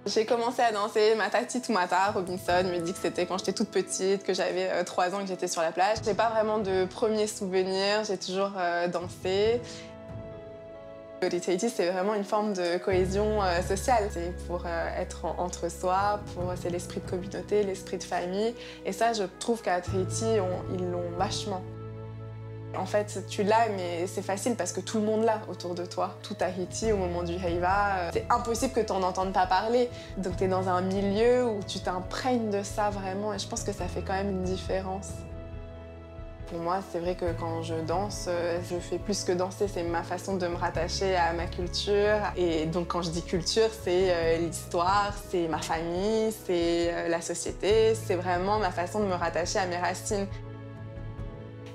J'ai commencé à danser Matati Tumata, Robinson me dit que c'était quand j'étais toute petite, que j'avais 3 ans que j'étais sur la plage. J'ai pas vraiment de premiers souvenirs, j'ai toujours dansé. Le Tahiti, c'est vraiment une forme de cohésion sociale. C'est pour être entre soi, c'est l'esprit de communauté, l'esprit de famille. Et ça, je trouve qu'à Tahiti, ils l'ont vachement. En fait, tu l'as, mais c'est facile parce que tout le monde l'a autour de toi. Tout Tahiti, au moment du Heiva, c'est impossible que tu n'en entendes pas parler. Donc tu es dans un milieu où tu t'imprègnes de ça vraiment, et je pense que ça fait quand même une différence. Pour moi, c'est vrai que quand je danse, je fais plus que danser, c'est ma façon de me rattacher à ma culture. Et donc quand je dis culture, c'est l'histoire, c'est ma famille, c'est la société, c'est vraiment ma façon de me rattacher à mes racines.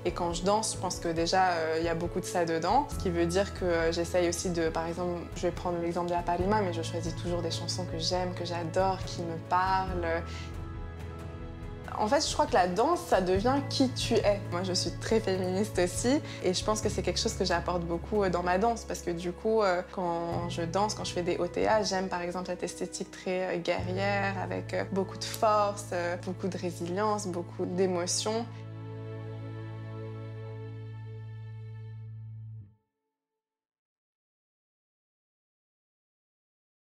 Et quand je danse, je pense que déjà, il y a beaucoup de ça dedans. Ce qui veut dire que j'essaye aussi de, par exemple, je vais prendre l'exemple de la Parima, mais je choisis toujours des chansons que j'aime, que j'adore, qui me parlent. En fait, je crois que la danse, ça devient qui tu es. Moi, je suis très féministe aussi, et je pense que c'est quelque chose que j'apporte beaucoup dans ma danse, parce que du coup, quand je danse, quand je fais des OTA, j'aime par exemple cette esthétique très guerrière, avec beaucoup de force, beaucoup de résilience, beaucoup d'émotions.